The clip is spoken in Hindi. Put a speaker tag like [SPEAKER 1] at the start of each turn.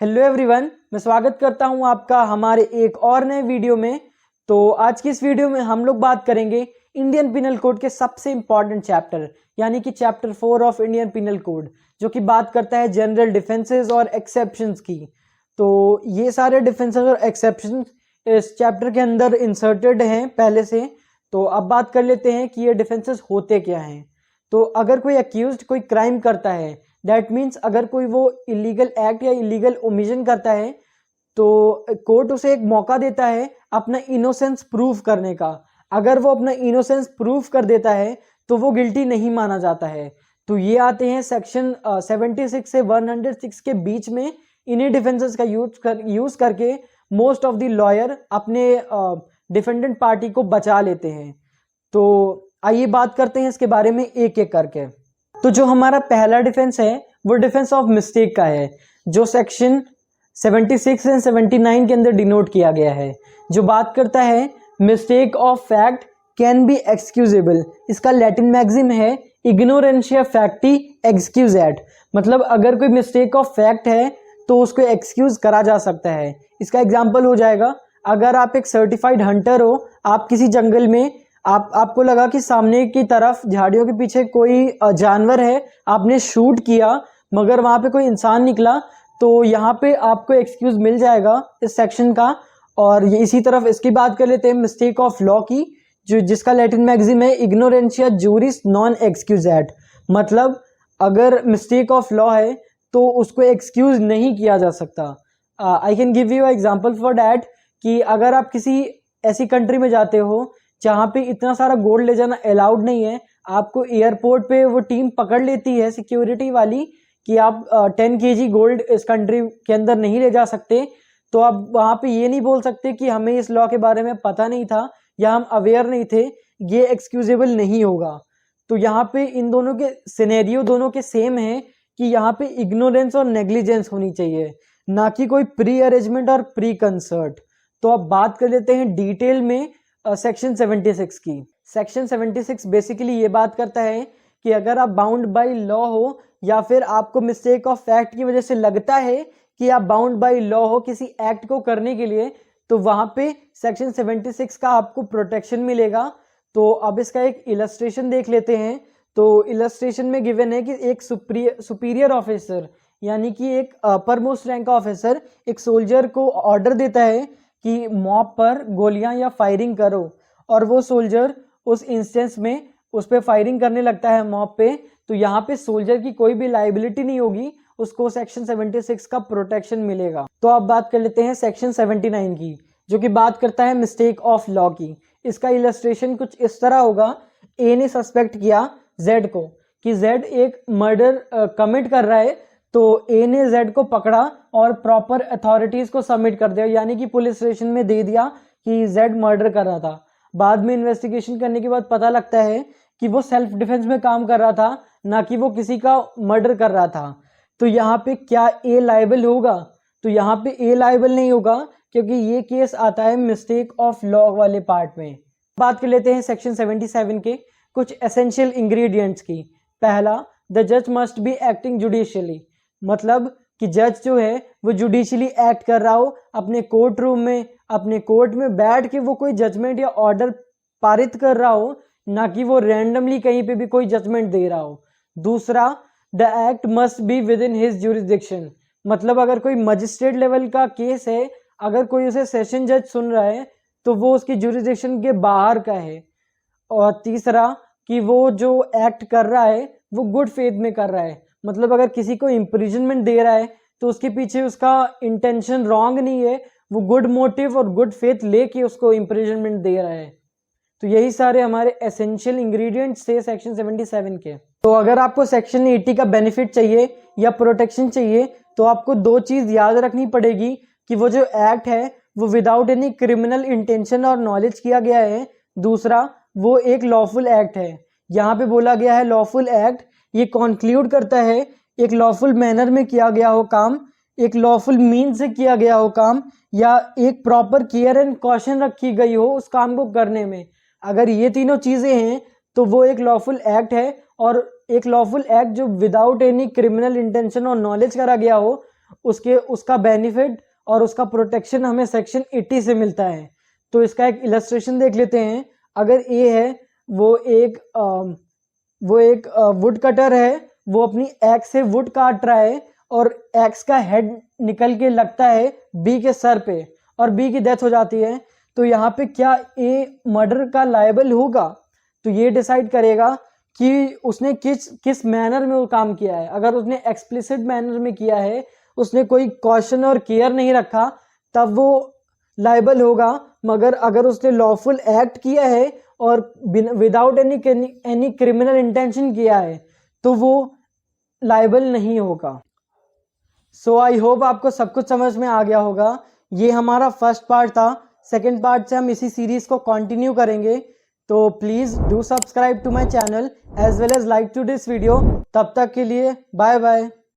[SPEAKER 1] हेलो एवरीवन, मैं स्वागत करता हूं आपका हमारे एक और नए वीडियो में। तो आज की इस वीडियो में हम लोग बात करेंगे इंडियन पिनल कोड के सबसे इंपॉर्टेंट चैप्टर यानी कि chapter 4 of Indian penal code, जो कि बात करता है जनरल डिफेंसेस और एक्सेप्शंस की। तो ये सारे डिफेंसेस और एक्सेप्शंस इस चैप्टर के अंदर इंसर्टेड हैं पहले से। तो अब बात कर लेते हैं कि ये डिफेंसेस होते क्या हैं। तो अगर कोई अक्यूज्ड कोई क्राइम करता है, दैट मीन्स अगर कोई वो इलीगल एक्ट या इलीगल ओमिशन करता है, तो कोर्ट उसे एक मौका देता है अपना इनोसेंस प्रूव करने का। अगर वो अपना इनोसेंस प्रूव कर देता है तो वो गिल्टी नहीं माना जाता है। तो ये आते हैं सेक्शन 76 से 106 के बीच में। इन्हीं डिफेंसेस का यूज करके मोस्ट ऑफ द लॉयर अपने डिफेंडेंट पार्टी को बचा लेते हैं। तो आइए बात करते हैं इसके बारे में एक एक करके। तो जो हमारा पहला डिफेंस है वो डिफेंस ऑफ मिस्टेक का है, जो सेक्शन 76 एंड 79 के अंदर डिनोट किया गया है, जो बात करता है mistake of fact can be excusable. इसका लैटिन मैक्सिम है इग्नोरेंशिया फैक्टी एक्सक्यूजेट। मतलब अगर कोई मिस्टेक ऑफ फैक्ट है तो उसको एक्सक्यूज करा जा सकता है। इसका एग्जाम्पल हो जाएगा, अगर आप एक सर्टिफाइड हंटर हो, आप किसी जंगल में आपको लगा कि सामने की तरफ झाड़ियों के पीछे कोई जानवर है, आपने शूट किया मगर वहां पे कोई इंसान निकला, तो यहाँ पे आपको एक्सक्यूज मिल जाएगा इस सेक्शन का। और ये इसी तरफ इसकी बात कर लेते हैं मिस्टेक ऑफ लॉ की, जो जिसका लैटिन मैक्सिम है इग्नोरेंशिया जूरिस नॉन एक्सक्यूजेट। मतलब अगर मिस्टेक ऑफ लॉ है तो उसको एक्सक्यूज नहीं किया जा सकता। I can give you example for that कि अगर आप किसी ऐसी कंट्री में जाते हो जहाँ पे इतना सारा गोल्ड ले जाना अलाउड नहीं है, आपको एयरपोर्ट पे वो टीम पकड़ लेती है सिक्योरिटी वाली कि आप 10 kg गोल्ड इस कंट्री के अंदर नहीं ले जा सकते, तो आप वहाँ पे ये नहीं बोल सकते कि हमें इस लॉ के बारे में पता नहीं था या हम अवेयर नहीं थे। ये एक्सक्यूजेबल नहीं होगा। तो यहाँ पे इन दोनों के सिनेरियो दोनों के सेम है कि यहाँ पे इग्नोरेंस और नेग्लिजेंस होनी चाहिए, ना कि कोई प्री अरेंजमेंट और प्री कंसर्ट। तो अब बात कर लेते हैं डिटेल में सेक्शन 76 की। सेक्शन 76 बेसिकली ये बात करता है कि अगर आप बाउंड बाय लॉ हो या फिर आपको मिस्टेक ऑफ फैक्ट की वजह से लगता है कि आप बाउंड बाय लॉ हो किसी एक्ट को करने के लिए, तो वहां पे सेक्शन 76 का आपको प्रोटेक्शन मिलेगा। तो अब इसका एक इलस्ट्रेशन देख लेते हैं। तो इलस्ट्रेशन में गिवन है कि एक सुपीरियर ऑफिसर यानी कि एक अपर मोस्ट रैंक का ऑफिसर एक सोल्जर को ऑर्डर देता है कि मॉब पर गोलियां या फायरिंग करो, और वो सोल्जर उस इंस्टेंस में उस पर फायरिंग करने लगता है मॉब पे। तो यहाँ पे सोल्जर की कोई भी लाइबिलिटी नहीं होगी, उसको सेक्शन 76 का प्रोटेक्शन मिलेगा। तो अब बात कर लेते हैं सेक्शन 79 की, जो कि बात करता है मिस्टेक ऑफ लॉ की। इसका इलस्ट्रेशन कुछ इस तरह होगा, ए ने सस्पेक्ट किया जेड को कि जेड एक मर्डर कमिट कर रहा है, तो ए ने जेड को पकड़ा और प्रॉपर अथॉरिटीज को सबमिट कर दिया, यानी कि पुलिस स्टेशन में दे दिया कि जेड मर्डर कर रहा था। बाद में इन्वेस्टिगेशन करने के बाद पता लगता है कि वो सेल्फ डिफेंस में काम कर रहा था, ना कि वो किसी का मर्डर कर रहा था। तो यहाँ पे क्या ए लायबल होगा? तो यहाँ पे ए लायबल नहीं होगा, क्योंकि ये केस आता है मिस्टेक ऑफ लॉ वाले पार्ट में। बात कर लेते हैं सेक्शन 77 के कुछ एसेंशियल इंग्रेडिएंट्स की। पहला, द जज मस्ट बी एक्टिंग जुडिशियली। मतलब कि जज जो है वो जुडिशियली एक्ट कर रहा हो, अपने कोर्ट रूम में अपने कोर्ट में बैठ के वो कोई जजमेंट या ऑर्डर पारित कर रहा हो, ना कि वो रैंडमली कहीं पे भी कोई जजमेंट दे रहा हो। दूसरा, the act must be with in his jurisdiction. मतलब अगर कोई मजिस्ट्रेट लेवल का केस है, अगर कोई उसे सेशन जज सुन रहा है तो वो उसकी ज्यूरिसडिक्शन के बाहर का है। और तीसरा, कि वो जो एक्ट कर रहा है वो गुड फेथ में कर रहा है। मतलब अगर किसी को इम्प्रिजनमेंट दे रहा है तो उसके पीछे उसका इंटेंशन रॉन्ग नहीं है, वो गुड मोटिव और गुड फेथ लेके उसको इम्प्रिजनमेंट दे रहा है। तो यही सारे हमारे एसेंशियल इंग्रेडिएंट्स थे सेक्शन 77 के। तो अगर आपको सेक्शन 80 का बेनिफिट चाहिए या प्रोटेक्शन चाहिए, तो आपको दो चीज याद रखनी पड़ेगी कि वो जो एक्ट है वो विदाउट एनी क्रिमिनल इंटेंशन और नॉलेज किया गया है। दूसरा, वो एक लॉफुल एक्ट है। यहाँ पे बोला गया है लॉफुल एक्ट, ये कॉन्क्लूड करता है एक लॉफुल मैनर में किया गया हो काम, एक लॉफुल मीन से किया गया हो काम, या एक प्रॉपर केयर एंड कॉशन रखी गई हो उस काम को करने में। अगर ये तीनों चीजें हैं तो वो एक लॉफुल एक्ट है। और एक लॉफुल एक्ट जो विदाउट एनी क्रिमिनल इंटेंशन और नॉलेज करा गया हो, उसका बेनिफिट और उसका प्रोटेक्शन हमें सेक्शन 80 से मिलता है। तो इसका एक इलस्ट्रेशन देख लेते हैं। अगर ए है वो एक वुड कटर है, वो अपनी एक्स से वुड काट रहा है और एक्स का हेड निकल के लगता है बी के सर पे और बी की डेथ हो जाती है, तो यहाँ पे क्या ए मर्डर का लायबल होगा? तो ये डिसाइड करेगा कि उसने किस मैनर में वो काम किया है। अगर उसने एक्सप्लिसिट मैनर में किया है, उसने कोई कॉशन और केयर नहीं रखा, तब वो लायबल होगा। मगर अगर उसने लॉफुल एक्ट किया है और विदाउट एनी क्रिमिनल इंटेंशन किया है, तो वो लायबल नहीं होगा। सो आई होप आपको सब कुछ समझ में आ गया होगा। ये हमारा फर्स्ट पार्ट था। सेकेंड पार्ट से हम इसी सीरीज को कंटिन्यू करेंगे। तो please do subscribe to my channel as well as like to this video. तब तक के लिए बाय बाय।